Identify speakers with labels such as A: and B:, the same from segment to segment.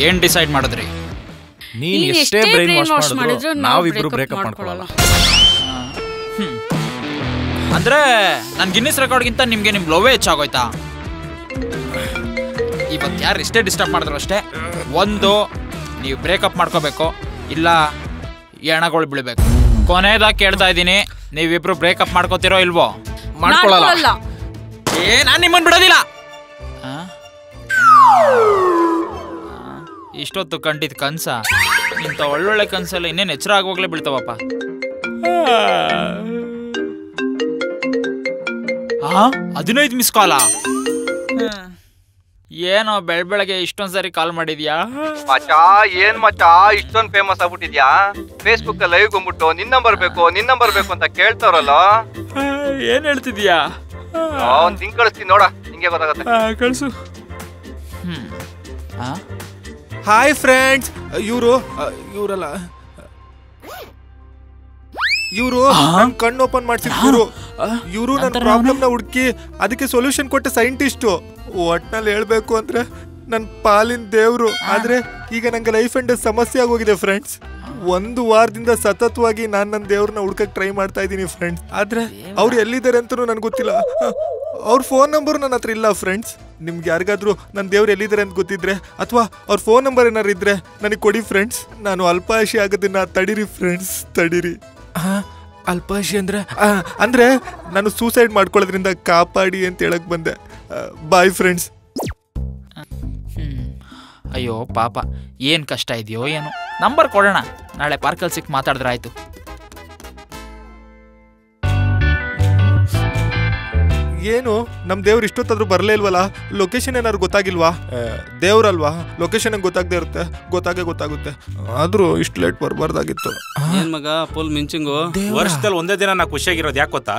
A: ಏನ್ ಡಿಸೈಡ್ ಮಾಡಿದ್ರಿ?
B: ನೀನ್ ಎಷ್ಟೇ ಬ್ರೈನ್ ವಾಶ್ ಮಾಡಿದ್ರು ನಾವಿಬ್ರು ಬ್ರೇಕಪ್ ಮಾಡ್ಕೊಳ್ಳಲ್ಲ.
A: ಅಂದ್ರೆ ನನ್ ಗಿನ್ನಿಸ್ ರೆಕಾರ್ಡ್ಗಿಂತ ನಿಮ್ಗೆ ನಿಮ್ ಲವ್ವೇ ಹೆಚ್ಚಾಗೋಯ್ತಾ? ಇವತ್ತು ಯಾರು ಎಷ್ಟೇ ಡಿಸ್ಟರ್ಬ್ ಮಾಡಿದ್ರು ಅಷ್ಟೇ, ಒಂದು ನೀವು ಬ್ರೇಕಪ್ ಮಾಡ್ಕೋಬೇಕು, ಇಲ್ಲ ಎಣಗಳು ಬೀಳ್ಬೇಕು. ಕೊನೆಯದಾಗಿ ಕೇಳ್ತಾ ಇದ್ದೀನಿ, ನೀವಿಬ್ರು ಬ್ರೇಕಪ್ ಮಾಡ್ಕೋತಿರೋ ಇಲ್ವೋ?
B: ಮಾಡ್ಕೊಳ್ಳಲ್ಲ.
A: ನಾನು ನಿಮ್ಮನ್ನು ಬಿಡೋದಿಲ್ಲ. ಇಷ್ಟೊತ್ತು ಕಂಡಿದ್ ಕನ್ಸ, ಇಂಥ ಒಳ್ಳೊಳ್ಳೆ ಕನ್ಸಲ್ಲ ಇನ್ನೇನು ಎಚ್ಚರ ಆಗುವಾಗಲೇ ಬೀಳ್ತಾವಪ್ಪ. 15 ಮಿಸ್ ಕಾಲ. ಏನೋ ಬೆಳಗ್ಗೆ ಇಷ್ಟೊಂದ್ಸರಿ ಕಾಲ್ ಮಾಡಿದ್ಯಾ
C: ಮಚಾ? ಏನ್ ಮಚಾ ಇಷ್ಟೊಂದು ಫೇಮಸ್ ಆಗ್ಬಿಟ್ಟಿದ್ಯಾ? ಫೇಸ್ಬುಕ್ ಲೈವ್ ಬಂದ್ಬಿಟ್ಟು ನಿನ್ ನಂಬರ್ ಬೇಕು ಅಂತ ಕೇಳ್ತಾರಲ್ಲ.
A: ಏನ್ ಹೇಳ್ತಿದ್ಯಾ?
C: ಒಂದ್ ಲಿಂಕ್ ಕಳಿಸ್ತೀನಿ ನೋಡ, ನಿಂಗೆ ಗೊತ್ತಾಗತ್ತೆ.
A: ಕಳ್ಸು.
B: ಹಾಯ್ ಫ್ರೆಂಡ್ಸ್, ಇವರಲ್ಲ ಇವರು ನನ್ ಕಣ್ಣು ಓಪನ್ ಮಾಡ್ಸಿದ್ರು. ಇವರು ನನ್ನ ಪ್ರಾಬ್ಲಮ್ ನ ಹುಡುಕಿ ಅದಕ್ಕೆ ಸೊಲ್ಯೂಷನ್ ಕೊಟ್ಟ ಸೈಂಟಿಸ್ಟು. ಒಟ್ನಲ್ಲಿ ಹೇಳ್ಬೇಕು ಅಂದ್ರೆ ನನ್ ಪಾಲಿನ ದೇವ್ರು. ಆದ್ರೆ ಈಗ ನಂಗೆ ಲೈಫ್ ಅಂಡ್ ಸಮಸ್ಯೆ ಆಗೋಗಿದೆ ಫ್ರೆಂಡ್ಸ್. 1 ವಾರದಿಂದ ಸತತವಾಗಿ ನಾನು ನನ್ನ ದೇವ್ರನ್ನ ಹುಡ್ಕಕ್ ಟ್ರೈ ಮಾಡ್ತಾ ಇದ್ದೀನಿ ಫ್ರೆಂಡ್ಸ್. ಆದ್ರೆ ಅವ್ರು ಎಲ್ಲಿದ್ದಾರೆ ಅಂತನೂ ನನ್ಗೆ ಗೊತ್ತಿಲ್ಲ. ಅವ್ರ ಫೋನ್ ನಂಬರ್ ನನ್ನ ಹತ್ರ ಇಲ್ಲ ಫ್ರೆಂಡ್ಸ್. ನಿಮ್ಗೆ ಯಾರಿಗಾದ್ರೂ ನನ್ನ ದೇವ್ರು ಎಲ್ಲಿದ್ದಾರೆ ಅಂತ ಗೊತ್ತಿದ್ರೆ ಅಥವಾ ಅವ್ರ ಫೋನ್ ನಂಬರ್ ಏನಾರು ಇದ್ರೆ ನನಗೆ ಕೊಡಿ ಫ್ರೆಂಡ್ಸ್. ನಾನು ಅಲ್ಪಾಶಿ ಆಗೋದನ್ನ ತಡೀರಿ ಫ್ರೆಂಡ್ಸ್, ತಡೀರಿ. ಅಲ್ಪಾಶಿ ಅಂದ್ರೆ ನಾನು ಸೂಸೈಡ್ ಮಾಡ್ಕೊಳ್ಳೋದ್ರಿಂದ ಕಾಪಾಡಿ ಅಂತ ಹೇಳಕ್ ಬಂದೆ. Bye friends.
A: ಅಯ್ಯೋ ಪಾಪ, ಏನ್ ಕಷ್ಟ ಇದೆಯೋ ಏನೋ. ನಂಬರ್ ಕೊಡೋಣ, ನಾಳೆ ಪಾರ್ಕಲ್ಲಿ ಸಿಕ್ ಮಾತಾಡಿದ್ರೆ ಆಯ್ತು.
B: ಏನು ನಮ್ ದೇವ್ರು ಇಷ್ಟೊತ್ತಾದ್ರೂ ಬರ್ಲೇ ಇಲ್ವಲ್ಲ? ಲೊಕೇಶನ್ ಏನಾದ್ರು ಗೊತ್ತಾಗಿಲ್ವಾ? ದೇವ್ರಲ್ವಾ, ಲೊಕೇಶನ್ ಗೊತ್ತಾಗದೆ ಇರುತ್ತೆ, ಗೊತ್ತಾಗುತ್ತೆ. ಆದ್ರೂ ಇಷ್ಟು ಲೇಟ್ ಬರ್ಬಾರ್ದಾಗಿತ್ತು.
D: ಏನ್ ಮಗ ಫುಲ್ ಮಿಂಚಿಂಗು?
E: ವರ್ಷದಲ್ಲಿ ಒಂದೇ ದಿನ ನಾ ಖುಷಿಯಾಗಿರೋದು ಯಾಕೆ ಗೊತ್ತಾ?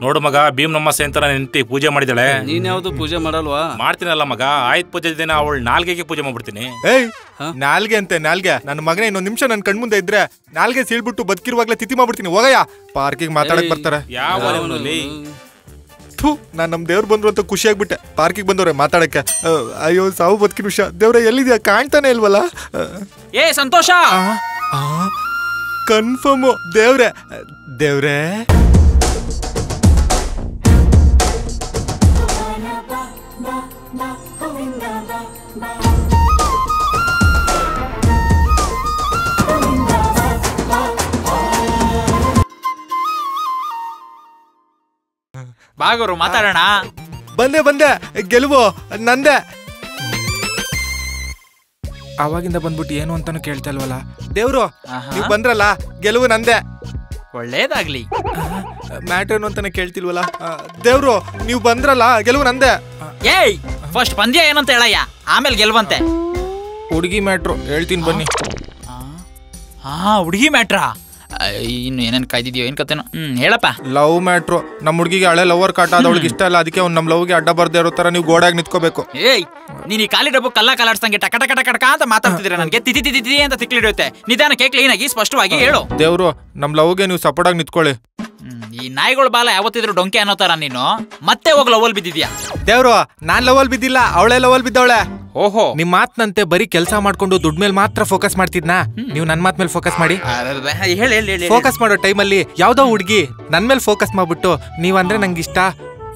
E: ನೋಡು ಮಗ, ಭೀಮ್ ನಮ್ಮಸೆ ಅಂತ ನೆಂಟಿ ಪೂಜೆ ಮಾಡಿದಾಳೆ.
D: ನೀನ್ ಯಾವ್ದು ಪೂಜೆ ಮಾಡಲ್ವಾ?
E: ಮಾಡ್ತೀನಲ್ಲ ಮಗ, ಆಯ್ತು ಪೂಜೆ ದಿನ ಅವಳು ನಾಲ್ಗೆಗೆ ಪೂಜೆ ಮಾಡ್ಬಿಡ್ತೀನಿ.
B: ಏಯ್ ನಾಲ್ಗೆ ಅಂತೆ ನಾಲ್ಗೆ? ನನ್ನ ಮಗನೇ ಇನ್ನೊಂದ್ ನಿಮಿಷ ನನ್ ಕಣ್ಮುಂದೆ ಇದ್ರೆ ನಾಲ್ಗೆ ಸೀಳ್ಬಿಟ್ಟು ಬದುಕಿರುವಾಗ್ಲೇ ತಿಥಿ ಮಾಡ್ಬಿಡ್ತೀನಿ. ಹೋಗಯ್ಯ, ಪಾರ್ಕಿಗೆ ಮಾತಾಡಕ್ ಬರ್ತಾರೆ.
E: ಯಾವ
B: ನಾನ್ ನಮ್ ದೇವ್ರು ಬಂದ್ರು ಅಂತ ಖುಷಿ ಆಗ್ಬಿಟ್ಟೆ. ಪಾರ್ಕಿಗೆ ಬಂದವ್ರೆ ಮಾತಾಡಕ್ಕೆ. ಅಯ್ಯೋ ಸಾವು ಬದುಕಿನ ವಿಷಯ. ದೇವ್ರ ಎಲ್ಲಿದ್ಯಾ? ಕಾಣ್ತಾನೆ ಇಲ್ವಲ್ಲ?
A: ಏ ಸಂತೋಷ,
B: ಕನ್ಫರ್ಮು ದೇವ್ರೆ.
A: ಬಾಗರು ಮಾತಾಡೋಣ.
B: ಬಂದೆ, ಗೆಲುವು ನಂದೆ. ಅವಾಗಿಂದ ಬಂದ್ಬಿಟ್ಟು ಏನು ಅಂತಾನು ಕೇಳ್ತಾ ಇಲ್ವಲ್ಲ ದೇವ್ರು? ನೀವ್ ಬಂದ್ರಲ್ಲ, ಗೆಲುವು ನಂದೆ.
A: ಒಳ್ಳೇದಾಗ್ಲಿ.
B: ಮ್ಯಾಟ್ರ್ ಏನು ಅಂತಾನೆ ಕೇಳ್ತಿಲ್ವಲ್ಲ ದೇವ್ರು? ನೀವ್ ಬಂದ್ರಲ್ಲ, ಗೆಲುವು ನಂದೆ.
A: ಏಯ್, ಫಸ್ಟ್ ಪಂದ್ಯ ಏನಂತ ಹೇಳಯ್ಯ, ಆಮೇಲೆ ಗೆಲ್ವಂತೆ.
B: ಹುಡುಗಿ ಮ್ಯಾಟ್ರು ಹೇಳ್ತೀನಿ ಬನ್ನಿ.
A: ಹುಡುಗಿ ಮ್ಯಾಟ್ರಾ? ಇನ್ನು ಏನೇನು ಕಾಯ್ದಿದ್ಯೋ ಏನ್ ಕತೆನೋ. ಹೇಳಪ್ಪ.
B: Love matter. ನಮ್ಮ ಹುಡುಗಿಗೆ ಹಳೆ ಲವರ್ ಕಾಟ ಆದ, ಅವಳಿಗೆ ಇಷ್ಟ ಇಲ್ಲ. ಅದಕ್ಕೆ ಅವ್ನು ನಮ್ಮ ಲವ್ಗೆ ಅಡ್ಡ ಬರ್ದೇ ಇರೋ ತರ ನೀವು ಗೋಡಾಗಿ ನಿಂತ್ಕೋಬೇಕು.
A: ಏಯ್, ನೀನ್ ಈ ಕಾಲಿ ಡಬ್ಬು ಕಲಾಡ್ಸಂಗೆ ಟಕ ಅಂತ ಮಾತಾಡ್ತಿದ್ರೆ ನನಗೆ ತಿಥಿ ಅಂತ ತಿಕ್ಲಿಡುತ್ತೆ. ನಿಧಾನ ಕ್ಲೀನ್ ಆಗಿ ಸ್ಪಷ್ಟವಾಗಿ ಹೇಳು.
B: ದೇವ್ರು, ನಮ್ ಲವ್ಗೆ ನೀವು ಸಪೋರ್ಟ್ ಆಗಿ ನಿಂತ್ಕೊಳ್ಳಿ.
A: ಈ ನಾಯಿಗಳ ಬಾಲ ಯಾವತ್ತಿದ್ರು ಡೊಂಕೆ ಅನ್ನೋ ತರ ನೀನು ಮತ್ತೆ ಹೋಗಿ ಲವಲ್ ಬಿದ್ದಿದ್ಯಾ?
B: ದೇವ್ರು, ನಾನ್ ಲವಲ್ ಬಿದ್ದಿಲ್ಲ, ಅವಳೆ ಲವಲ್ ಬಿದ್ದವಳೆ.
A: ಓಹೋ,
B: ನಿಮ್ ಮಾತ್ನಂತೆ ಬರೀ ಕೆಲಸ ಮಾಡ್ಕೊಂಡು ದುಡ್ಡು ಮೇಲೆ ಮಾತ್ರ ಫೋಕಸ್ ಮಾಡ್ತಿದ್ನಾ? ನೀವು ನನ್ ಮಾತ್ ಮೇಲೆ ಫೋಕಸ್ ಮಾಡಿ. ಫೋಕಸ್ ಮಾಡೋ ಟೈಮಲ್ಲಿ ಯಾವ್ದೋ ಹುಡ್ಗಿ ನನ್ ಮೇಲೆ ಫೋಕಸ್ ಮಾಡ್ಬಿಟ್ಟು ನೀವಂದ್ರೆ ನಂಗೆ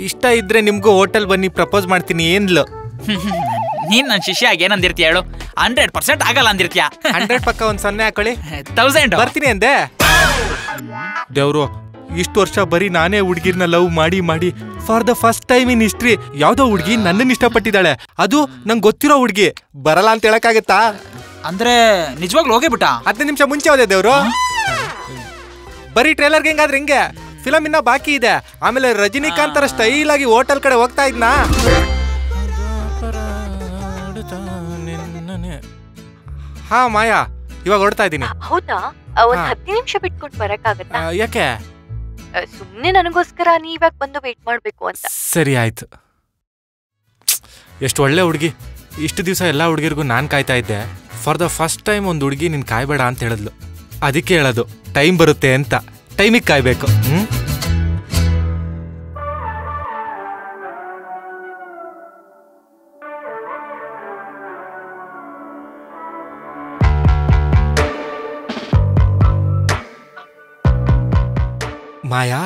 B: ಇಷ್ಟ ಇದ್ರೆ ನಿಮ್ಗೂ ಹೋಟೆಲ್ ಬನ್ನಿ ಪ್ರಪೋಸ್ ಮಾಡ್ತೀನಿ ಏನ್ಲು?
A: ನೀನ್ ನನ್ ಶಿಷ್ಯ ಆಗಿ ಏನಂದಿರ್ತೀಯ ಹೇಳು? 100% ಆಗಲ್ಲ ಅಂದಿರ್ತೀಯ.
B: 100 ಪಕ್ಕ ಒಂದ್ 0 ಹಾಕೊಳ್ಳಿ.
A: 1000
B: ಬರ್ತೀನಿ ಅಂದೆ. ದೇವ್ರು, ಇಷ್ಟು ವರ್ಷ ಬರೀ ನಾನೇ ಹುಡ್ಗಿರ್ನ ಲವ್ ಮಾಡಿ for the first time in history ಯಾವ್ದೋ ಹುಡ್ಗಿ ನನ್ನನ್ನು ಇಷ್ಟಪಟ್ಟಿದ್ದಾಳೆ. ಅದು ನಂಗೆ ಗೊತ್ತಿರೋ ಹುಡ್ಗಿ. ಬರಲ್ಲ ಅಂತ ಹೇಳಕ್ಕಾಗತ್ತಾ?
A: ಅಂದ್ರೆ ನಿಜವಾಗ್ಲೂ ಹೋಗಿಬಿಟ್ಟ?
B: 15 ನಿಮಿಷ ಮುಂಚೆ ಹೋದೆ ದೇವ್ರು. ಬರೀ ಟ್ರೇಲರ್ಗೆ ಹೆಂಗಾದ್ರೆ ಹಿಂಗೆ, ಫಿಲಮ್ ಇನ್ನ ಬಾಕಿ ಇದೆ. ಆಮೇಲೆ ರಜನಿಕಾಂತ್ ತರ ಸ್ಟೈಲ್ ಆಗಿ ಹೋಟೆಲ್ ಕಡೆ ಹೋಗ್ತಾ ಇದ್ನಾ. ಹಾ ಮಾಯಾ, ಇವಾಗ ಹೊಡ್ತಾ ಇದ್ದೀನಿ.
F: ಹೌದಾ? ಒಂದ್ 10 ನಿಮಿಷ ಬಿಟ್ಕೊಂಡು ಬರಕ್ಕಾಗತ್ತಾ?
B: ಯಾಕೆ?
F: ಸುಮ್ನೆ ನನಗೋಸ್ಕರ ನೀವಾಗ ಬಂದು ವೇಟ್ ಮಾಡ್ಬೇಕು ಅಂತ.
B: ಸರಿ ಆಯ್ತು. ಎಷ್ಟು ಒಳ್ಳೆ ಹುಡುಗಿ. ಇಷ್ಟು ದಿವಸ ಎಲ್ಲ ಹುಡುಗಿರ್ಗೂ ನಾನು ಕಾಯ್ತಾ ಇದ್ದೆ. ಫಾರ್ ದ ಫಸ್ಟ್ ಟೈಮ್ ಒಂದು ಹುಡುಗಿ ನೀನು ಕಾಯ್ಬೇಡ ಅಂತ ಹೇಳಿದ್ಲು. ಅದಕ್ಕೆ ಹೇಳೋದು ಟೈಮ್ ಬರುತ್ತೆ ಅಂತ. ಟೈಮಿಗೆ ಕಾಯ್ಬೇಕು. ಮಾಯಾ,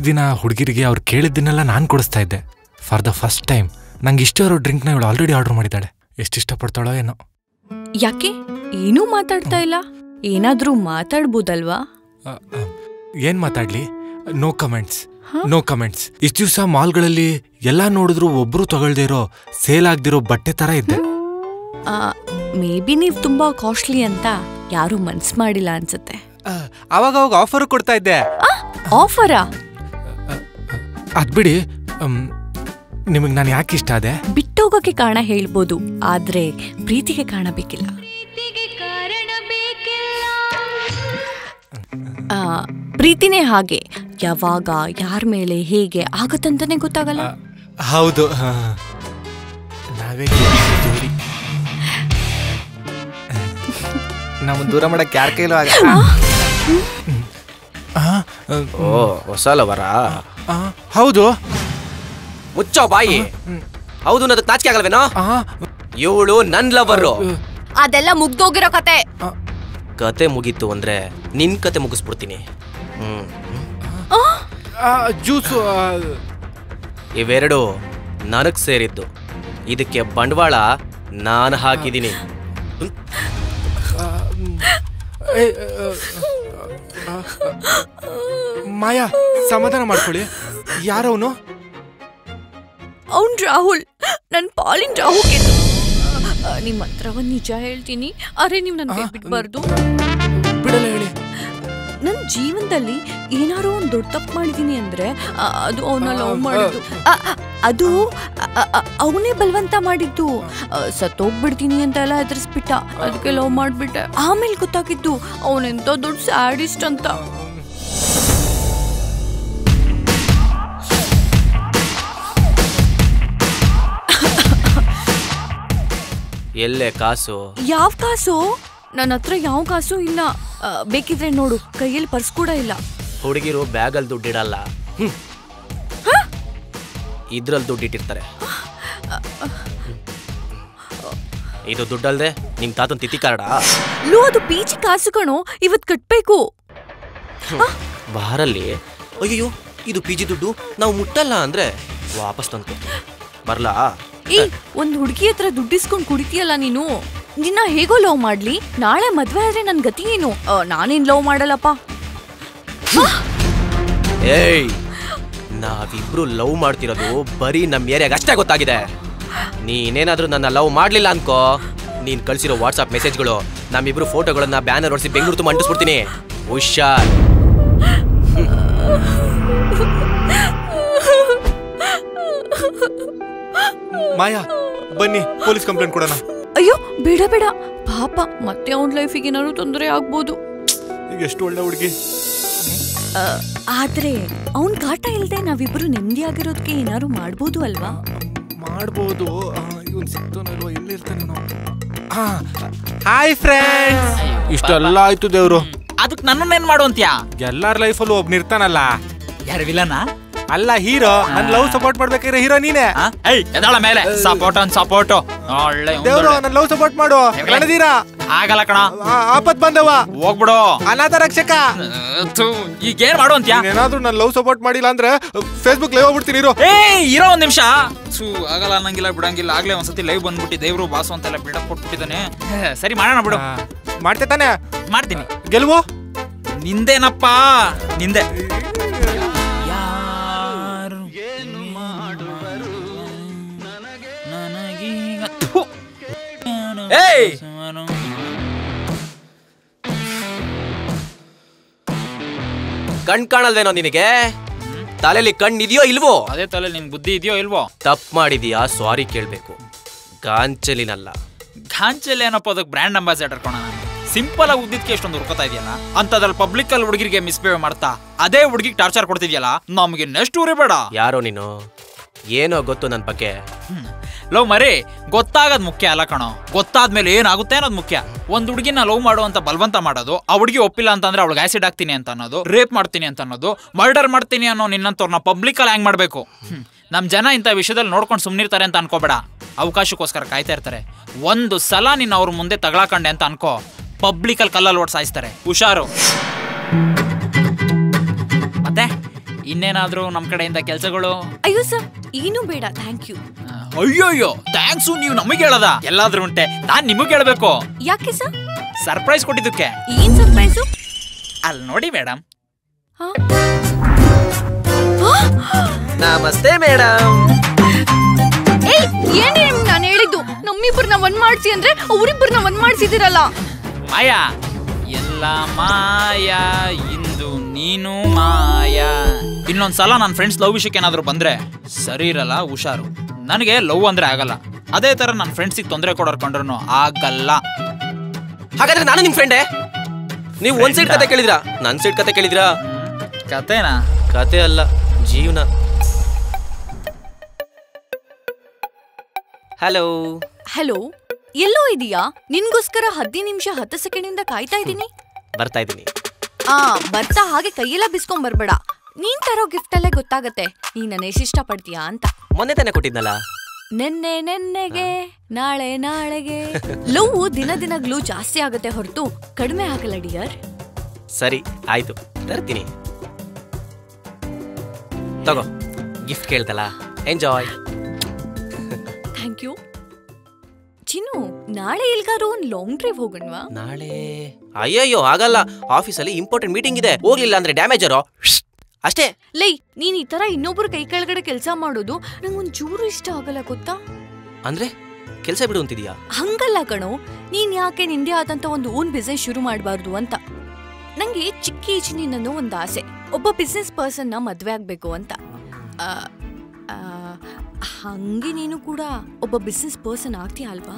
B: ದಿನ ಹುಡುಗಿರಿಗೆ ಅವ್ರು ಕೇಳಿದ್ದನ್ನೆಲ್ಲ ನಾನು ಕೊಡಿಸ್ತಾ ಇದ್ದೆ. ಫಾರ್ ದ ಫಸ್ಟ್ ಟೈಮ್ ನಂಗೆ ಇಷ್ಟ ಇರೋ ಡ್ರಿಂಕ್ನ ಇವಳು ಆಲ್ರೆಡಿ ಆರ್ಡರ್ ಮಾಡಿದ್ದಾಳೆ. ಎಷ್ಟಿಷ್ಟಪಡ್ತಾಳೋ ಏನೋ.
G: ಯಾಕೆ ಏನೂ ಮಾತಾಡ್ತಾ ಇಲ್ಲ? ಏನಾದ್ರೂ ಮಾತಾಡ್ಬೋದಲ್ವಾ?
B: ಏನ್ ಮಾತಾಡ್ಲಿ? No comments, no comments. ಇಷ್ಟು ದಿವಸ ಮಾಲ್ಗಳಲ್ಲಿ ಎಲ್ಲ ನೋಡಿದ್ರು ಒಬ್ರು ತಗೊಳ್ದೇ ಇರೋ, ಸೇಲ್ ಆಗ್ದಿರೋ ಬಟ್ಟೆ ತರ ಇದ್ದೆ.
G: ಮೇ ಬಿ ನೀವು ತುಂಬಾ ಕಾಸ್ಟ್ಲಿ ಅಂತ ಯಾರು ಮನ್ಸ್ ಮಾಡಿಲ್ಲ ಅನ್ಸುತ್ತೆ.
B: ಅವಾಗ ಅವಾಗ ಆಫರ್ ಕೊಡ್ತಾ ಇದ್ದೆ.
G: ಆಫರಾ?
B: ಅದ್ಬಿಡಿ, ನಿಮಗೆ ನಾನು ಯಾಕೆ ಇಷ್ಟ ಅದೇ?
G: ಬಿಟ್ಟೋಗಕ್ಕೆ ಕಾರಣ ಹೇಳ್ಬೋದು, ಆದ್ರೆ ಪ್ರೀತಿಗೆ ಕಾರಣ ಬೇಕಿಲ್ಲ. ಪ್ರೀತಿನೇ ಹಾಗೆ, ಯಾವಾಗ ಯಾರ ಮೇಲೆ ಹೇಗೆ ಆಗತ್ತಂತಾನೆ ಗೊತ್ತಾಗಲ್ಲ.
B: ಹೌದು, ನಾವೇ ಜೋಡಿ. ನಾವು ದೂರ ಮಾಡಕ್ಕೆ ಯಾರ ಕೈಲೂ ಆಗ.
H: ಓ, ಹೊಸ ಲವರಾ?
B: ಹೌದು.
H: ಮುಚ್ಚೋ ಬಾಯಿ. ಹೌದು ಅನ್ನೋದಕ್ಕೆ ನಾಚಿಕೆ ಆಗಲ್ವೇನೋ? ಇವಳು ನನ್ ಲವರು.
G: ಅದೆಲ್ಲ ಮುಗ್ದೋಗಿರೋ ಕತೆ.
H: ಕತೆ ಮುಗೀತು ಅಂದ್ರೆ ನಿನ್ ಕತೆ ಮುಗಿಸ್ಬಿಡ್ತೀನಿ.
B: ಜ್ಯೂಸು
H: ಇವೆರಡು ನನಗ್ ಸೇರಿದ್ದು. ಇದಕ್ಕೆ ಬಂಡವಾಳ ನಾನು ಹಾಕಿದ್ದೀನಿ.
B: ಮಾಯಾ, ಸಮಾಧಾನ ಮಾಡ್ಕೊಳ್ಳಿ. ಯಾರವನು?
G: ಅವ್ನ್ ರಾಹುಲ್, ನನ್ ಪಾಲಿನ್ ರಾಹುಲ್. ನಿಮ್ ಹತ್ರ ಒಂದ್ ನಿಜ ಹೇಳ್ತೀನಿ, ಅರೆ ನೀವ್ ನನ್ ಕೈ ಬಿಡ್ಬಾರ್ದು.
B: ಬಿಡಲ್ಲ ಹೇಳಿ.
G: ನನ್ ಜೀವನದಲ್ಲಿ ಏನಾರು ಒಂದ್ ದೊಡ್ಡ ತಪ್ಪು ಮಾಡಿದೀನಿ ಅಂದ್ರೆ ಅದು ಅವನ ಲವ್ ಮಾಡಿದ್ದು. ಅದು ಅವನೇ ಬಲವಂತ ಮಾಡಿದ್ದು. ಸತ್ತೋಗ್ಬಿಡ್ತೀನಿ ಅಂತ ಎಲ್ಲ ಹೆದರ್ಸ್ಬಿಟ್ಟ, ಅದಕ್ಕೆ ಲವ್ ಮಾಡ್ಬಿಟ್ಟೆ. ಆಮೇಲೆ ಗೊತ್ತಾಗಿದ್ದು ಅವನೆಂತ ದೊಡ್ಡ ಸ್ಯಾಡಿಸ್ಟ್ ಅಂತ.
H: ಎಲ್ಲೇ ಕಾಸು?
G: ಯಾವ ಕಾಸು? ನನ್ನ ಹತ್ರ ಯಾವ ಕಾಸು ಇಲ್ಲ. ಬೇಕಿದ್ರೆ ನೋಡು, ಕೈಯಲ್ಲಿ ಪರ್ಸ್ ಕೂಡ ಇಲ್ಲ.
H: ಹುಡುಗಿರು ಬ್ಯಾಗಲ್ಲಿ ದುಡ್ಡಿಡಲ್ಲ, ಇದ್ರಲ್ಲಿ ದುಡ್ಡಿಟ್ಟಿರ್ತಾರೆ. ಇದು ದುಡ್ಡಲ್ದೆ ನಿಮ್ ತಾತನ್ ತಿಥಿ ಕಾರ್ಡ?
G: ಅದು ಪೀಚಿ ಕಾಸು ಕಣೋ, ಇವತ್ ಕಟ್ಬೇಕು.
H: ಬಾರಲ್ಲಿ ಅಯ್ಯೋ ಇದು ಪಿಜಿ ದುಡ್ಡು, ನಾವು ಮುಟ್ಟಲ್ಲ ಅಂದ್ರೆ ವಾಪಸ್ ತಂದ್ಕೊ. ಬರ್ಲಾ?
G: ಒಂದ್ ಹುಡುಗಿ ಹತ್ರ ದುಡ್ಡಿಸ್ಕೊಂಡ್ ಕುಡಿತೀಯಲ್ಲ ನೀನು. ನಿನ್ನ ಹೇಗೋ ಲವ್ ಮಾಡ್ಲಿ, ನಾಳೆ ಮದ್ವೆ ಆದ್ರೆ ನನ್ ಗತಿ ಏನು? ನಾನೇನ್ ಲವ್ ಮಾಡಲ್ಲಪ್ಪ.
H: ಏಯ್, ನಾವಿಬ್ರು ಲವ್ ಮಾಡ್ತಿರೋದು ಬರೀ ನಮ್ ಏರಿಯಾಗ ಅಷ್ಟೇ ಗೊತ್ತಾಗಿದೆ. ನೀನೇನಾದ್ರೂ ನನ್ನ ಲವ್ ಮಾಡ್ಲಿಲ್ಲ ಅನ್ಕೋ, ನೀನ್ ಕಳ್ಸಿರೋ ವಾಟ್ಸ್ಆಪ್ ಮೆಸೇಜ್ಗಳು, ನಮ್ಮಿಬ್ರು ಫೋಟೋಗಳನ್ನ ಬ್ಯಾನರ್ ಹೊಡಿಸಿ ಬೆಂಗಳೂರು ತುಂಬ ಅಂಟಿಸ್ಬಿಡ್ತೀನಿ. ಹುಷಾರ್.
B: ಮಾಯಾ, ಬನ್ನಿ ಪೊಲೀಸ್ ಕಂಪ್ಲೇಂಟ್ ಕೊಡೋಣ.
G: ಅಯ್ಯೋ ಬೇಡ ಬೇಡ, ಪಾಪ ಮತ್ತೆ ಅವನ್ ಲೈಫಿಗೆ ಏನಾದ್ರು ತೊಂದರೆ ಆಗ್ಬೋದು.
B: ಈಗ ಎಷ್ಟು ಒಳ್ಳೆ ಹುಡುಗಿ.
G: ಆದ್ರೆ ಅವನ್ ಕಾಟ ಇಲ್ದೆ ನಾವಿಬ್ರು ನೆಮ್ಮದಿಯಾಗಿರೋದಕ್ಕೆ ಏನಾದ್ರು ಮಾಡ್ಬೋದು ಅಲ್ವಾ?
B: ಮಾಡ್ಬೋದು. ಇವನ್ ಸಿಕ್ತೋನಲ್ವ, ಎಲ್ಲಿರ್ತಾನೆ? Hi friends. ಇಷ್ಟೆಲ್ಲ ಆಯ್ತು ದೇವ್ರು,
A: ಅದಕ್ಕೆ ನನ್ನನ್ನೇನ್ ಮಾಡು ಅಂತ್ಯಾ?
B: ಎಲ್ಲಾರ ಲೈಫಲ್ಲೂ ಒಬ್ನಿರ್ತಾನಲ್ಲ.
A: ಯಾರು ವಿಲನ?
B: ಅಲ್ಲ, ಹೀರೋ. ನನ್ ಲವ್ ಸಪೋರ್ಟ್ ಮಾಡ್ಬೇಕಾದ್ರೆ ಹೀರೋ ನೀನೆ.
A: ಎದಾಳ ಮೇಲೆ ಸಪೋರ್ಟ್ ಒಳ್ಳೆ
B: ದೇವ್ರು, ನನ್ ಲವ್ ಸಪೋರ್ಟ್ ಮಾಡು. ರಣಧೀರ
A: ಆಗಲ್ಲ ಕಣ,
B: ಆಪತ್ ಬಂದವ.
A: ಹೋಗ್ಬಿಡು.
B: ಅನಾಥ ರಕ್ಷಕ.
A: ಈಗ ಏನ್ ಮಾಡು ಅಂತ್ಯಾ?
B: ಏನಾದ್ರೂ ನನ್ ಲವ್ ಸಪೋರ್ಟ್ ಮಾಡಿಲ್ಲ ಅಂದ್ರೆ ಫೇಸ್ಬುಕ್ ಲೈವ್ ಹೋಗ್ಬಿಡ್ತೀನಿ.
A: ಇರೋ ಒಂದ್ ನಿಮಿಷ. ಆಗಲ್ಲ ಅನ್ನಂಗಿಲ್ಲ, ಬಿಡಂಗಿಲ್ಲ. ಆಗ್ಲೇ ಒಂದ್ಸತಿ ಲೈವ್ ಬಂದ್ಬಿಟ್ಟು ದೇವ್ರು ಬಾಸು ಅಂತೆಲ್ಲ ಬಿಡಕ್ ಕೊಟ್ಬಿಟ್ಟಿದ್ದಾನೆ. ಸರಿ ಮಾಡೋಣ ಬಿಡು.
B: ಮಾಡ್ತೇ ತಾನೆ?
A: ಮಾಡ್ತೀನಿ.
B: ಗೆಲ್ವು
A: ನಿಂದೇನಪ್ಪ, ನಿಂದೆ.
H: ಕಣ್ ಕಾಣಲ್ವೇನೋ ನಿನಗೆ? ತಲೆಯಲ್ಲಿ ಕಣ್ಣಿದೆಯೋ ಇಲ್ವೋ?
A: ಅದೇ ತಲೆ ನಿನ್ ಬುದ್ಧಿ ಇದೆಯೋ ಇಲ್ವೋ?
H: ತಪ್ಪು ಮಾಡಿದೀಯಾ, ಸಾರಿ ಕೇಳ್ಬೇಕು. ಗಾಂಚಲಿನಲ್ಲ.
A: ಗಾಂಚಲಿ ಏನಪ್ಪ, ಅದಕ್ಕೆ ಬ್ರ್ಯಾಂಡ್ ಅಂಬಾಸಿಡರ್ ಕಣ. ನಾನು ಸಿಂಪಲ್ ಆಗಿ ಉದ್ದಿದ್ಕೆ ಎಷ್ಟೊಂದು ಹುರ್ಕೋತಾ ಇದೆಯಲ್ಲ, ಅಂತದ್ರಲ್ಲಿ ಪಬ್ಲಿಕ್ ಅಲ್ಲಿ ಹುಡುಗಿರಿಗೆ ಮಿಸ್ಬಿಹೇವ್ ಮಾಡ್ತಾ ಅದೇ ಹುಡುಗಿಗೆ ಟಾರ್ಚರ್ ಕೊಡ್ತಿದ್ಯಲ್ಲ, ನಮ್ಗೆ ನೆಕ್ಸ್ಟ್ ಊರಿ ಬೇಡ.
H: ಯಾರೋ ನೀನು? ಏನೋ ಗೊತ್ತು ನನ್ನ ಬಗ್ಗೆ.
A: ಲವ್ ಮರಿ ಗೊತ್ತಾಗದ್ ಮುಖ್ಯ ಅಲ್ಲ ಕಣೋ, ಗೊತ್ತಾದ್ಮೇಲೆ ಏನಾಗುತ್ತೆ ಅನ್ನೋದು ಮುಖ್ಯ. ಒಂದ್ ಹುಡುಗಿನ ಲವ್ ಮಾಡುವಂತ ಬಲವಂತ ಮಾಡೋದು, ಆ ಹುಡುಗಿ ಒಪ್ಪಿಲ್ಲ ಅಂತಂದ್ರೆ ಅವಳಿಗೆ ಆಸಿಡ್ ಹಾಕ್ತೀನಿ ಅಂತ ಅನ್ನೋದು, ರೇಪ್ ಮಾಡ್ತೀನಿ ಅಂತ ಅನ್ನೋದು, ಮರ್ಡರ್ ಮಾಡ್ತೀನಿ ಅನ್ನೋ ನಿನ್ನಂತವ್ರನ್ನ ಪಬ್ಲಿಕ್ ಅಲ್ಲಿ ಹ್ಯಾಂಗ್ ಮಾಡ್ಬೇಕು. ನಮ್ ಜನ ಇಂಥ ವಿಷಯದಲ್ಲಿ ನೋಡ್ಕೊಂಡು ಸುಮ್ನಿರ್ತಾರೆ ಅಂತ ಅನ್ಕೋಬೇಡ, ಅವಕಾಶಕ್ಕೋಸ್ಕರ ಕಾಯ್ತಾ ಇರ್ತಾರೆ. ಒಂದು ಸಲ ನೀನ್ ಅವ್ರ ಮುಂದೆ ತಗೊಳಕಂಡೆ ಅಂತ ಅನ್ಕೋ, ಪಬ್ಲಿಕ್ ಅಲ್ಲಿ ಕಲ್ಲಲ್ಲಿ ಓಡ್ ಸಾಯಿಸ್ತಾರೆ. ಹುಷಾರು. ಮತ್ತೆ ಇನ್ನೇನಾದ್ರೂ ನಮ್ ಕಡೆಯಿಂದ ಕೆಲ್ಸಗಳು?
G: ಅಯ್ಯೋ ಸರ್, ಏನೂ ಬೇಡ, ಥ್ಯಾಂಕ್ ಯು.
A: ಅಯ್ಯೋಯ್ಯೋ ಥ್ಯಾಂಕ್ಸು, ನೀವು ನಮಗೆ ಹೇಳದ? ಎಲ್ಲಾದ್ರೂ ಉಂಟೆ ನಾನ್ ನಿಮಗ್ ಹೇಳ್ಬೇಕು.
G: ಯಾಕೆ ಸರ್?
A: ಸರ್ಪ್ರೈಸ್ ಕೊಟ್ಟಿದ್ದಕ್ಕೆ.
G: ಏನ್ ಸರ್ಪ್ರೈಸು?
A: ಅಲ್ಲಿ ನೋಡಿ ಮೇಡಮ್.
H: ನಮಸ್ತೆ ಮೇಡಮ್.
G: ಏನೇ ನಾನು ಹೇಳಿದ್ದು, ನಮ್ಮಿಬ್ಬರನ್ನ ಒಂದ್ ಮಾಡ್ಸಿ ಅಂದ್ರೆ ಅವ್ರಿಬ್ಬರನ್ನ ಒಂದ್ ಮಾಡ್ಸಿದಿರಲ್ಲ.
A: ಮಾಯಾ ಎಲ್ಲ ಮಾಯಾ, ಇಂದು ನೀನು ಮಾಯಾ. ಇನ್ನೊಂದ್ಸಲ ನನ್ನ ಫ್ರೆಂಡ್ಸ್ ಲವ್ ವಿಷಯಕ್ಕೆ ಏನಾದ್ರು ಬಂದ್ರೆ ಸರಿ ಇರಲ್ಲ, ಹುಷಾರು. ನನಗೆ ಲವ್ ಅಂದ್ರೆ ಆಗಲ್ಲ, ಅದೇ ತರ ನನ್ನ ಫ್ರೆಂಡ್ಸಿಗೆ ತೊಂದರೆ ಕೊಡೋರ್ ಕಂಡ್ರು ಆಗಲ್ಲ.
H: ಹಾಗಾದ್ರೆ ನಾನು ನಿಮ್ ಫ್ರೆಂಡೇ. ನೀವು ಒಂದ್ ಸೈಡ್ ಕತೆ ಕೇಳಿದ್ರಾ, ನನ್ ಸೈಡ್ ಕತೆ ಕೇಳಿದ್ರಾ?
A: ಕತೆನಾ?
H: ಕತೆ ಅಲ್ಲ, ಜೀವನ. ಹಲೋ
G: ಹಲೋ, ಎಲ್ಲೋ ಇದೀಯಾ? ನಿನ್ಗೋಸ್ಕರ 15 ನಿಮಿಷ 10 ಸೆಕೆಂಡಿಂದ ಕಾಯ್ತಾ ಇದ್ದೀನಿ.
H: ಬರ್ತಾ ಇದ್ದೀನಿ.
G: ಬರ್ತಾ ಹಾಗೆ ಕೈಯೆಲ್ಲ ಬಿಸ್ಕೊಂಡ್ ಬರ್ಬೇಡ. ನೀನ್ ತರೋ ಗಿಫ್ಟ್ ಅಲ್ಲೇ ಗೊತ್ತಾಗತ್ತೆ ನೀ ನನ್ನ ಎಷ್ಟು ಇಷ್ಟ ಪಡ್ತೀಯಾ ಅಂತ.
H: ಮೊನ್ನೆ ತಾನೇ ಕೊಟ್ಟಿದ್ನಲ್ಲ.
G: ನೆನ್ನೆಗೆ ನಾಳೆ ನಾಳೆಗೆ. ಲವ್ ದಿನ ದಿನ ಗ್ಲೂ ಜಾಸ್ತಿ ಆಗುತ್ತೆ ಹೊರತು ಕಡಿಮೆ ಆಗಲ್ಲ ಡಿಯರ್.
H: ಸರಿ ಆಯ್ತು, ತರ್ತೀನಿ. ತಗೋ, ಗಿಫ್ಟ್ ಕೇಳ್ತಲ್ಲ, ಎಂಜಾಯ್.
G: Thank you. ಚಿನ್ನು, ನಾಳೆ ಎಲ್ಗಾರು ಒಂದು ಲಾಂಗ್ ಡ್ರೈವ್ ಹೋಗಣ್ವಾ?
H: ನಾಳೆ? ಅಯ್ಯಯ್ಯೋ ಆಗಲ್ಲ, ಆಫೀಸಲ್ಲಿ ಇಂಪಾರ್ಟೆಂಟ್ ಮೀಟಿಂಗ್ ಇದೆ. ಹೋಗ್ಲಿಲ್ಲ ಅಂದ್ರೆ ಡ್ಯಾಮೇಜರೋ ಅಷ್ಟೇ.
G: ಲೈ, ನೀನ್ ಈ ತರ ಇನ್ನೊಬ್ರು ಕೈ ಕೆಳಗಡೆ ಕೆಲಸ ಮಾಡೋದು ನಂಗೊಂದ್ ಚೂರು ಇಷ್ಟ ಆಗಲ್ಲ, ಗೊತ್ತಾ?
H: ಅಂದ್ರೆ ಕೆಲ್ಸ ಬಿಡು ಅಂತಿದ್ಯಾ?
G: ಹಂಗಲ್ಲ ಕಣೋ, ನೀನ್ ಯಾಕೆ ನಿಂದೆ ಆದಂತ ಒಂದು ಓನ್ ಬಿಸ್ನೆಸ್ ಶುರು ಮಾಡಬಾರ್ದು ಅಂತ. ನಂಗೆ ಚಿಕ್ಕ ಏಜಿನಿಂದನೂ ಒಂದು ಆಸೆ, ಒಬ್ಬ ಬಿಸ್ನೆಸ್ ಪರ್ಸನ್ನ ಮದ್ವೆ ಆಗ್ಬೇಕು ಅಂತ. ಹಂಗೆ ನೀನು ಕೂಡ ಒಬ್ಬ ಬಿಸ್ನೆಸ್ ಪರ್ಸನ್ ಆಗ್ತೀಯ ಅಲ್ವಾ?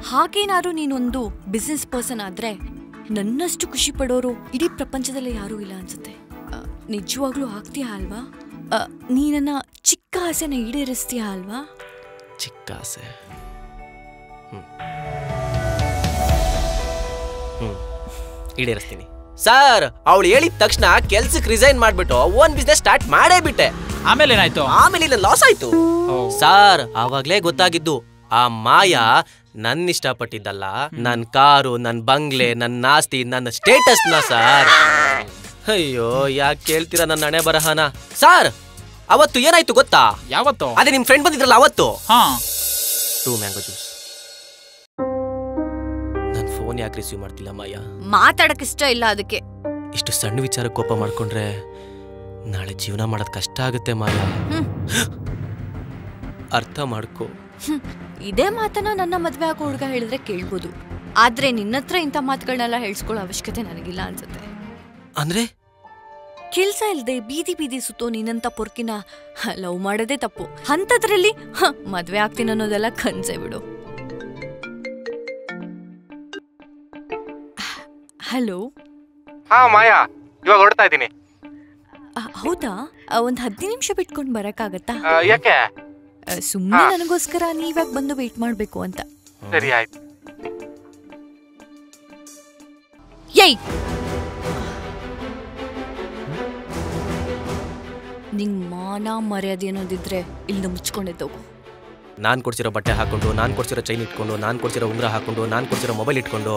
G: ಹಾಗೇನಾದ್ರು ನೀನೊಂದು ಬಿಸ್ನೆಸ್ ಪರ್ಸನ್ ಆದ್ರೆ ನನ್ನಷ್ಟು ಖುಷಿ ಪಡೋರು ಇಡೀ ಪ್ರಪಂಚದಲ್ಲೇ ಯಾರೂ ಇಲ್ಲ ಅನ್ಸುತ್ತೆ. ನಿಜವಾಗ್ಲೂ ಆಗ್ತೀಯಾ ಅಲ್ವಾ? ನೀ ನನ್ನ ಚಿಕ್ಕ ಆಸೆನ ಈಡೇರಿಸ್ತೀಯಾ ಅಲ್ವಾ?
H: ಚಿಕ್ಕ ಆಸೆ? ಈಡೇರಿಸ್ತೀನಿ ಸರ್. ಅವಳು ಹೇಳಿದ ತಕ್ಷಣ ಕೆಲ್ಸಕ್ಕೆ ರಿಸೈನ್ ಮಾಡ್ಬಿಟ್ಟು ಓನ್ ಬಿಸ್ನೆಸ್ ಸ್ಟಾರ್ಟ್ ಮಾಡೇ ಬಿಟ್ಟೆ.
A: ಆಮೇಲೆ ಏನಾಯ್ತು?
H: ಆಮೇಲೆ ಇಲ್ಲ ಲಾಸ್ ಆಯ್ತು ಸರ್. ಆವಾಗ್ಲೇ ಗೊತ್ತಾಗಿದ್ದು ಆ ಮಾಯಾ ನನ್ನ ಇಷ್ಟಪಟ್ಟಿದ್ದಲ್ಲ, ನನ್ ಕಾರು, ನನ್ ಬಂಗ್ಲೆ, ನನ್ನ ಆಸ್ತಿ, ನನ್ನ ಸ್ಟೇಟಸ್ ನ ಸರ್. ಅಯ್ಯೋ, ಯಾಕೆ ಕೇಳ್ತೀರಾ ನನ್ನ ಹಣೆ ಬರಹನ ಸರ್? ಅವತ್ತು ಏನಾಯ್ತು ಗೊತ್ತಾ?
A: ಯಾವತ್ತು?
H: ಅದೇ ನಿಮ್ ಫ್ರೆಂಡ್ ಬಂದಿದ್ರಲ್ಲ ಅವತ್ತು. 2 ಮ್ಯಾಂಗೋ ಜ್ಯೂಸ್. ನನ್ ಫೋನ್ ಯಾಕೆ ರಿಸೀವ್ ಮಾಡ್ತಿಲ್ಲ ಮಾಯಾ?
G: ಮಾತಾಡಕ್ ಇಷ್ಟ ಇಲ್ಲ ಅದಕ್ಕೆ.
H: ಇಷ್ಟು ಸಣ್ಣ ವಿಚಾರ ಕೋಪ ಮಾಡ್ಕೊಂಡ್ರೆ ನಾಳೆ ಜೀವನ ಮಾಡೋದ್ ಕಷ್ಟ ಆಗುತ್ತೆ ಮಾಯಾ. ಅರ್ಥ ಮಾಡ್ಕೋ.
G: ಇದೇ ಮಾತನ್ನ ನನ್ನ ಮದ್ವೆ ಆಗೋ ಹುಡುಗ ಹೇಳಿದ್ರೆ ಕೇಳ್ಬೋದು, ಆದ್ರೆ ನಿನ್ನತ್ರ ಇಂಥ ಮಾತುಗಳನ್ನೆಲ್ಲ ಹೇಳ್ಸ್ಕೊಳ್ಳೋ ಅವಶ್ಯಕತೆ ನನಗಿಲ್ಲ ಅನ್ಸುತ್ತೆ.
H: ಅಂದ್ರೆ
G: ಕೆಲ್ಸ ಇಲ್ದೆ ಬೀದಿ ಬೀದಿ ಸುತ್ತೋ ನೀನಂತ ಪೊರ್ಕಿನ ಲವ್ ಮಾಡೋದೇ ತಪ್ಪು. ಅಂತದ್ರಲ್ಲಿ ಮದ್ವೆ ಆಗ್ತೀನಿ ಅನ್ನೋದೆಲ್ಲ ಕನ್ಸೆ ಬಿಡು. ಹಲೋ.
C: ಹಾ ಮಾಯಾ, ಇವಾಗ ಹೊರಡ್ತಾ ಇದ್ದೀನಿ.
G: ಹೌದಾ? ಒಂದ್ 10 ನಿಮಿಷ ಬಿಟ್ಕೊಂಡ್ ಬರಕ್ಕಾಗತ್ತಾ?
C: ಯಾಕೆ?
G: ಸುಮ್ಮನೆ ನನಗೋಸ್ಕರ ನೀವಾಗ ಬಂದು ವೇಟ್ ಮಾಡ್ಬೇಕು ಅಂತ.
C: ಸರಿ ಆಯ್ತು.
G: ಏಯ್, ನಿಂಗ್ ಮಾನ ಮರ್ಯಾದೆ ಅನ್ನೋದಿದ್ರೆ ಇಲ್ಲಿ ಮುಚ್ಕೊಂಡಿದ್ದವು.
H: ನಾನ್ ಕೊಡ್ಸಿರೋ ಬಟ್ಟೆ ಹಾಕೊಂಡು, ನಾನ್ ಕೊಡ್ಸಿರೋ ಚೈನ್ ಇಟ್ಕೊಂಡು, ನಾನ್ ಕೊಡ್ಸಿರೋ ಉಂಗುರ ಹಾಕೊಂಡು, ನಾನ್ ಕೊಡ್ಸಿರೋ ಮೊಬೈಲ್ ಇಟ್ಕೊಂಡು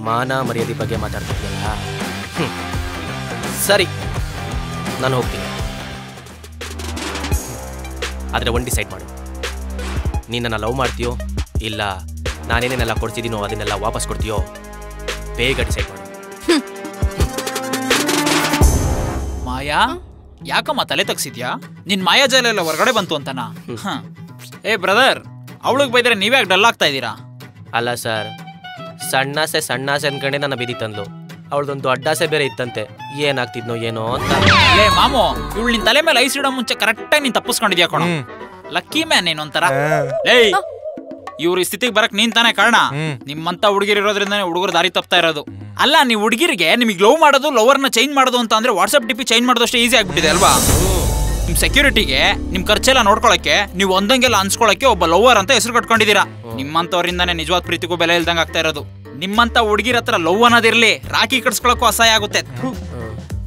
H: ಮಾನ ಮರ್ಯಾದೆ ಬಗ್ಗೆ ಮಾತಾಡ್ತಿದ್ಯಲ್ಲ. ಸರಿ, ನಾನು ಹೋಗ್ತೀನಿ. ಆದ್ರೆ ಒಂದು ಡಿಸೈಡ್ ಮಾಡು, ನೀನು ನನ್ನ ಲವ್ ಮಾಡ್ತೀಯೋ ಇಲ್ಲ ನಾನೇನೇನೆಲ್ಲ ಕೊಡ್ತಿದ್ದೀನೋ ಅದನ್ನೆಲ್ಲ ವಾಪಸ್ ಕೊಡ್ತೀಯೋ, ಬೇಗ ಡಿಸೈಡ್ ಮಾಡು.
A: ಮಾಯಾ, ಯಾಕಮ್ಮ ತಲೆ ತಗ್ಸಿದ್ಯಾ? ನಿನ್ ಮಾಯಾಜಾಲ ಎಲ್ಲ ಹೊರಗಡೆ ಬಂತು ಅಂತನಾ? ಏ ಬ್ರದರ್, ಅವಳಿಗೆ ಬೈದ್ರೆ ನೀವ್ಯಾಕೆ ಡಲ್ ಆಗ್ತಾ ಇದ್ದೀರಾ?
H: ಅಲ್ಲ ಸರ್, ಸಣ್ಣಾಸೆ ಅನ್ಕೊಂಡೆ ನನ್ನ ಬಿದಿ ತಂದ್ಲು. ಅವಳದೊಂದು ಅಡ್ಡಾಸೆ ಬೇರೆ ಇತ್ತಂತೆ, ಏನಾಗ್ತಿದ್ನೋ ಏನೋ ಅಂತ.
A: ಲೇ ಮಾಮು, ಇವಳು ನಿನ್ ತಲೆ ಮೇಲೆ ಐಸ್ ಇಡೋ ಮುಂಚೆ ಕರೆಕ್ಟಾಗಿ ನೀನ್ ತಪ್ಪಿಸ್ಕೊಂಡಿದ್ಯಾ ಕಣೋ. ಲಕ್ಕಿ ಮ್ಯಾನ್ ಏನೊಂತರ. ಏಯ್, ಇವ್ರ ಈ ಸ್ಥಿತಿಗೆ ಬರಕ್ ನೀನ್ ತಾನೇ ಕಾರಣ. ನಿಮ್ಮಂತ ಹುಡುಗಿರಿರೋದ್ರಿಂದಾನೆ ಹುಡುಗರು ದಾರಿ ತಪ್ತಾ ಇರೋದು. ಅಲ್ಲ, ನೀವು ಹುಡುಗಿರಿಗೆ ನಿಮಗೆ ಲವ್ ಮಾಡೋದು, ಲವರ್ನ ಚೇಂಜ್ ಮಾಡೋದು ಅಂತ ಅಂದ್ರೆ ವಾಟ್ಸ್ಆಪ್ ಡಿಪಿ ಚೇಂಜ್ ಮಾಡೋದು ಅಷ್ಟೇ ಈಸಿ ಆಗ್ಬಿಟ್ಟಿದೆ ಅಲ್ವಾ? ನಿಮ್ ಸೆಕ್ಯೂರಿಟಿಗೆ ನಿಮ್ ಖರ್ಚೆಲ್ಲ ನೋಡ್ಕೊಳಕ್ಕೆ ನೀವು ಒಂದಂಗೆಲ್ಲ ಅನ್ಸ್ಕೊಳಕ್ಕೆ ಒಬ್ಬ ಲವ್ವರ್ ಅಂತ ಹೆಸರು ಕಟ್ಕೊಂಡಿದ್ದೀರಾ. ನಿಮ್ಮಂತವರಿಂದಾನೇ ನಿಜವಾದ ಪ್ರೀತಿಗೂ ಬೆಲೆ ಇಲ್ದಂಗ ಆಗ್ತಾ ಇರೋದು. ನಿಮ್ಮಂತ ಹುಡುಗಿರ ಹತ್ರ ಲವ್ ಅನ್ನೋದಿರ್ಲಿ, ರಾಖಿ ಕಟ್ಸ್ಕೊಳಕ್ಕೂ ಅಸಹ್ಯ ಆಗುತ್ತೆ.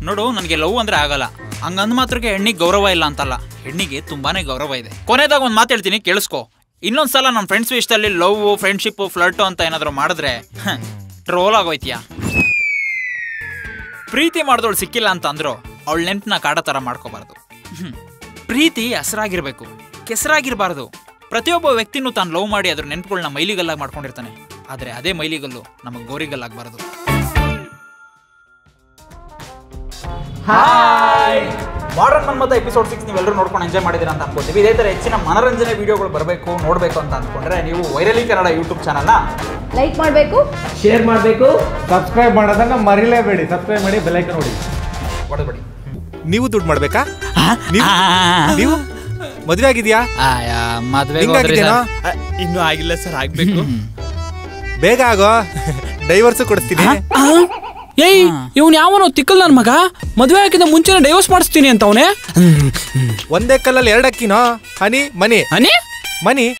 A: ನೋಡು, ನನಗೆ ಲವ್ ಅಂದ್ರೆ ಆಗಲ್ಲ. ಹಂಗಂದ್ ಮಾತ್ರಕ್ಕೆ ಹೆಣ್ಣಿಗೆ ಗೌರವ ಇಲ್ಲ ಅಂತಲ್ಲ, ಹೆಣ್ಣಿಗೆ ತುಂಬಾನೇ ಗೌರವ ಇದೆ. ಕೊನೆದಾಗ ಒಂದ್ ಮಾತು ಹೇಳ್ತೀನಿ, ಕೇಳಿಸ್ಕೊ. ಇನ್ನೊಂದ್ಸಲ ನಮ್ಮ ಫ್ರೆಂಡ್ಸ್ ವಿಷಯದಲ್ಲಿ ಲವ್, ಫ್ರೆಂಡ್ಶಿಪ್, ಫ್ಲರ್ಟ್ ಅಂತ ಏನಾದ್ರು ಮಾಡಿದ್ರೆ ಟ್ರೋಲ್ ಆಗೋಯ್ತೀಯಾ. ಪ್ರೀತಿ ಮಾಡಿದವಳು ಸಿಕ್ಕಿಲ್ಲ ಅಂತ ಅಂದ್ರು ಅವಳ ನೆನ್ಪನ್ನ ಕಾಡೋ ತರ ಮಾಡ್ಕೋಬಾರ್ದು. ಪ್ರೀತಿ ಹಸರಾಗಿರ್ಬೇಕು, ಕೆಸರಾಗಿರ್ಬಾರ್ದು. ಪ್ರತಿಯೊಬ್ಬ ವ್ಯಕ್ತಿನೂ ತಾನು ಲವ್ ಮಾಡಿ ಅದ್ರ ನೆನ್ಪುಗಳನ್ನ ಮೈಲಿಗಲ್ಲಾಗಿ ಮಾಡ್ಕೊಂಡಿರ್ತಾನೆ. ಆದ್ರೆ ಅದೇ ಮೈಲಿಗಲ್ಲು ನಮಗೆ ಗೋರಿಗಲ್ಲಾಗಬಾರ್ದು. ಹಾಯ್, ಮಾಡರ್ನ್ ಮನ್ಮಥ ಎಪಿಸೋಡ್ 6 ನೀವೆಲ್ಲರೂ ನೋಡ್ಕೊಂಡು ಎಂಜಾಯ್ ಮಾಡಿದ್ದೀರಾ ಅಂತ ಅನ್ಕೋತೀವಿ. ಇದೇ ಥರ ಹೆಚ್ಚಿನ ಮನರಂಜನೆ ವಿಡಿಯೋಗಳು ಬರಬೇಕು, ನೋಡಬೇಕು ಅಂತ ಅಂದ್ಕೊಂಡ್ರೆ ನೀವು ವೈರಲಿ ಕನ್ನಡ ಯೂಟ್ಯೂಬ್ ಚಾನಲ್ನ
I: ಲೈಕ್ ಮಾಡಬೇಕು,
J: ಶೇರ್ ಮಾಡಬೇಕು, ಸಬ್ಸ್ಕ್ರೈಬ್ ಮಾಡೋದನ್ನ ಮರಿಲೇಬೇಡಿ. ಸಬ್ಸ್ಕ್ರೈಬ್ ಮಾಡಿ, ಬೆಲ್ ಐಕಾನ್ ನೋಡಿ
A: ಹೊಡೆದ್ಬಿಡಿ.
B: ನೀವು ದುಡ್ಡು ಮಾಡ್ಬೇಕಾ? ನೀವು ಮದುವೆ ಆಗಿದ್ಯಾ?
A: ಮದುವೆ
B: ಇನ್ನೂ ಆಗಿಲ್ಲ ಸರ್, ಆಗ್ಬೇಕು. ಬೇಗ ಆಗೋ, ಡೈವರ್ಸು ಕೊಡಿಸ್ತೀನಿ.
K: ಏಯ್, ಇವ್ನು ಯಾವನೋ ತಿಕ್ಕಲ್ ನನ್ ಮಗ, ಮದುವೆ ಹಾಕಿದ ಮುಂಚೆನೆ ಡೈವರ್ಸ್ ಮಾಡಿಸ್ತೀನಿ ಅಂತ ಅವನೇ.
B: ಒಂದೇ ಕಲ್ಲಲ್ಲಿ 2 ಅಕ್ಕಿನೋ? ಹನಿ ಮನಿ
K: ಹನಿ
B: ಮನಿ